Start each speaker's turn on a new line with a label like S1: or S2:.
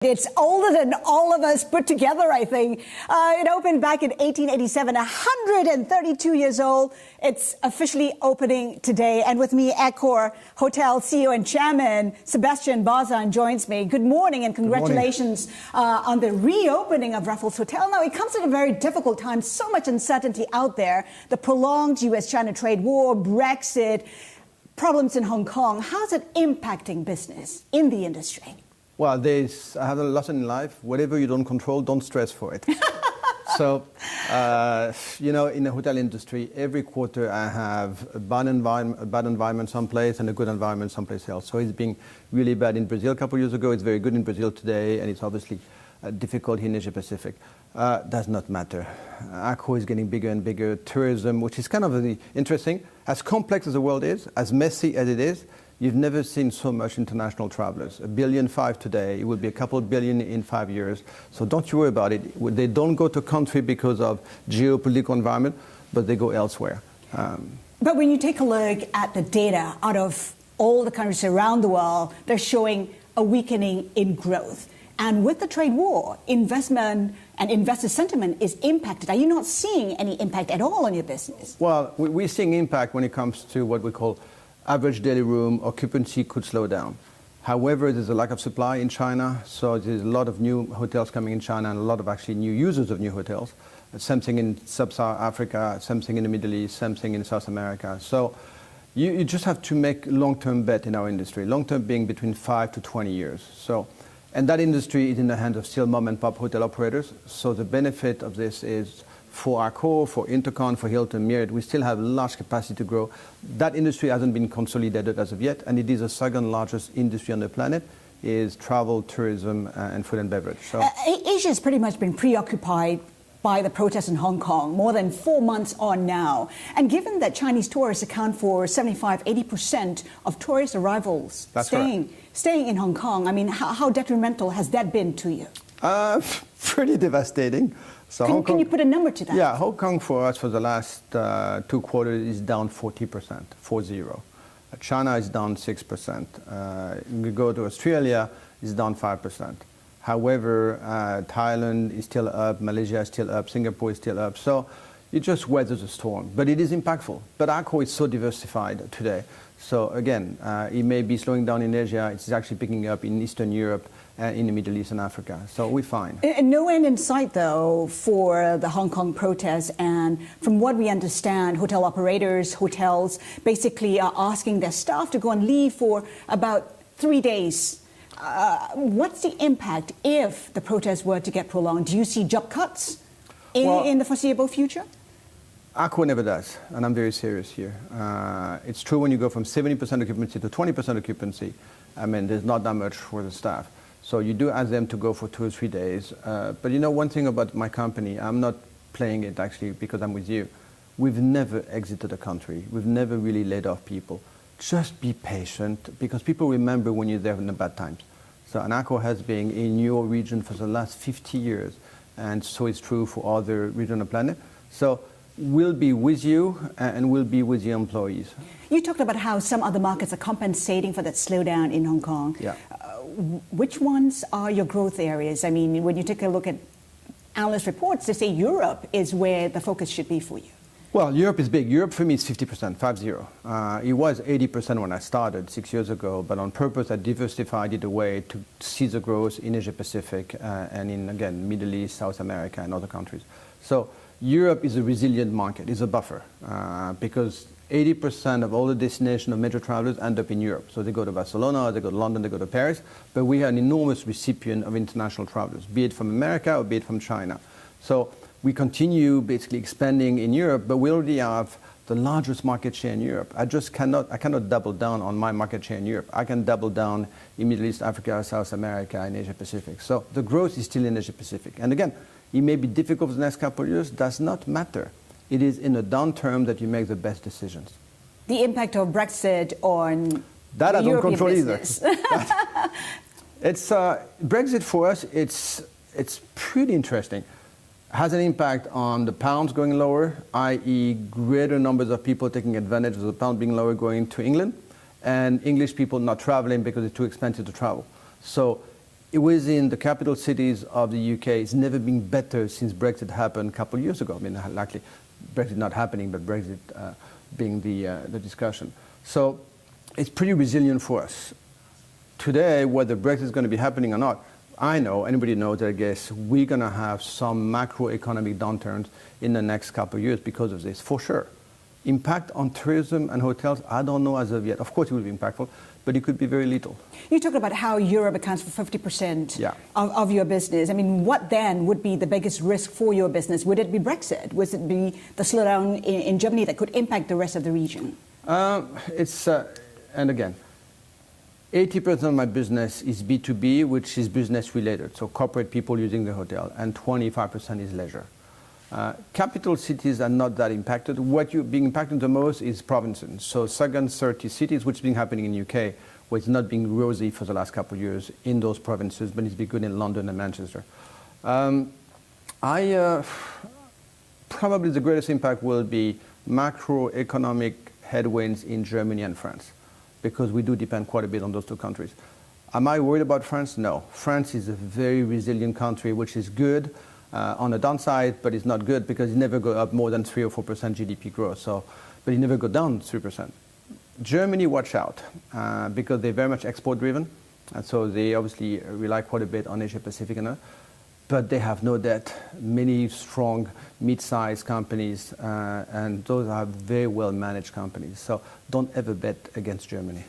S1: It's older than all of us put together, I think. It opened back in 1887, 132 years old. It's officially opening today. And with me, Accor Hotel CEO and Chairman Sebastien Bazin joins me. Good morning and congratulations on the reopening of Raffles Hotel. Now, it comes at a very difficult time, so much uncertainty out there. The prolonged US-China trade war, Brexit, problems in Hong Kong. How's it impacting business in the industry?
S2: Well, I have a lesson in life. Whatever you don't control, don't stress for it. So, in the hotel industry, every quarter I have a bad environment someplace and a good environment someplace else. So it's been really bad in Brazil a couple of years ago. It's very good in Brazil today, and it's obviously difficult in Asia Pacific. Does not matter. Accor is getting bigger and bigger. Tourism, which is kind of really interesting, as complex as the world is, as messy as it is, you've never seen so much international travelers. 1.5 billion today. It will be a couple of billion in 5 years. So don't you worry about it. They don't go to a country because of geopolitical environment, but they go elsewhere.
S1: But when you take a look at the data out of all the countries around the world, they're showing a weakening in growth. And with the trade war, investment and investor sentiment is impacted. Are you not seeing any impact at all on your business?
S2: Well, we're seeing impact when it comes to what we call average daily room occupancy could slow down. However, there's a lack of supply in China, so there's a lot of new hotels coming in China and a lot of actually new users of new hotels. Same thing in Sub-Saharan Africa, same thing in the Middle East, same thing in South America. So you just have to make long-term bet in our industry, long-term being between 5 to 20 years. And that industry is in the hands of still mom-and-pop hotel operators, so the benefit of this is for Accor, for Intercon, for Hilton, Marriott, we still have large capacity to grow. That industry hasn't been consolidated as of yet, and it is the second largest industry on the planet, is travel, tourism, and food and beverage. So
S1: Asia has pretty much been preoccupied by the protests in Hong Kong, more than 4 months on now. And given that Chinese tourists account for 75–80% of tourist arrivals staying in Hong Kong, I mean, how detrimental has that been to you?
S2: Pretty devastating. So
S1: can you put a number to that?
S2: Yeah, Hong Kong for us for the last 2 quarters is down 40%, 40. China is down 6%. We go to Australia, it's down 5%. However, Thailand is still up, Malaysia is still up, Singapore is still up. So it just weathers the storm, but it is impactful. But Accor is so diversified today. So again, it may be slowing down in Asia, it's actually picking up in Eastern Europe, in the Middle East and Africa. So we're fine.
S1: And no end in sight, though, for the Hong Kong protests. And from what we understand, hotel operators, hotels, basically are asking their staff to go on leave for about 3 days. What's the impact if the protests were to get prolonged? Do you see job cuts in the foreseeable future?
S2: Accor never does, and I'm very serious here. It's true when you go from 70% occupancy to 20% occupancy, I mean, there's not that much for the staff. So you do ask them to go for 2 or 3 days. But you know, one thing about my company, I'm not playing it actually because I'm with you. We've never exited a country. We've never really laid off people. Just be patient, because people remember when you're there in the bad times. So Accor has been in your region for the last 50 years, and so it's true for other regions on the planet. So we'll be with you, and we'll be with your employees.
S1: You talked about how some other markets are compensating for that slowdown in Hong Kong.
S2: Yeah.
S1: Which ones are your growth areas? I mean, when you take a look at analyst reports, they say Europe is where the focus should be for you.
S2: Well, Europe is big. Europe for me is 50%, 50. It was 80% when I started 6 years ago, but on purpose I diversified it away to see the growth in Asia Pacific and in, again, Middle East, South America and other countries. So Europe is a resilient market, it's a buffer, because 80% of all the destinations of major travelers end up in Europe. So they go to Barcelona, they go to London, they go to Paris, but we are an enormous recipient of international travelers, be it from America or be it from China. So we continue basically expanding in Europe, but we already have the largest market share in Europe. I cannot double down on my market share in Europe. I can double down in Middle East, Africa, South America, and Asia Pacific. So the growth is still in Asia Pacific. And again, it may be difficult for the next couple of years, does not matter. It is in a downturn that you make the best decisions.
S1: The impact of Brexit on
S2: that I don't
S1: European
S2: control
S1: business.
S2: Either. It's Brexit for us. It's pretty interesting. Has an impact on the pounds going lower, i.e., greater numbers of people taking advantage of the pound being lower going to England, and English people not traveling because it's too expensive to travel. So within the capital cities of the UK, it's never been better since Brexit happened a couple of years ago. I mean, likely Brexit not happening, but Brexit being the discussion. So it's pretty resilient for us. Today, whether Brexit is going to be happening or not, I know, anybody knows that I guess we're going to have some macroeconomic downturns in the next couple of years because of this, for sure. Impact on tourism and hotels, I don't know as of yet. Of course it will be impactful, but it could be very little.
S1: You talked about how Europe accounts for 50% of your business. I mean, what then would be the biggest risk for your business? Would it be Brexit? Would it be the slowdown in Germany that could impact the rest of the region?
S2: And again, 80% of my business is B2B, which is business related, so corporate people using the hotel, and 25% is leisure. Capital cities are not that impacted. What you're being impacted the most is provinces. So second, 30 cities, which has been happening in UK, where it's not been rosy for the last couple of years in those provinces, but it's been good in London and Manchester. Probably the greatest impact will be macroeconomic headwinds in Germany and France, because we do depend quite a bit on those two countries. Am I worried about France? No. France is a very resilient country, which is good on the downside, but it's not good because it never go up more than 3 or 4% GDP growth. So, but it never go down 3%. Germany, watch out, because they're very much export driven, and so they obviously rely quite a bit on Asia Pacific, but they have no debt. Many strong mid-sized companies, and those are very well managed companies. So don't ever bet against Germany.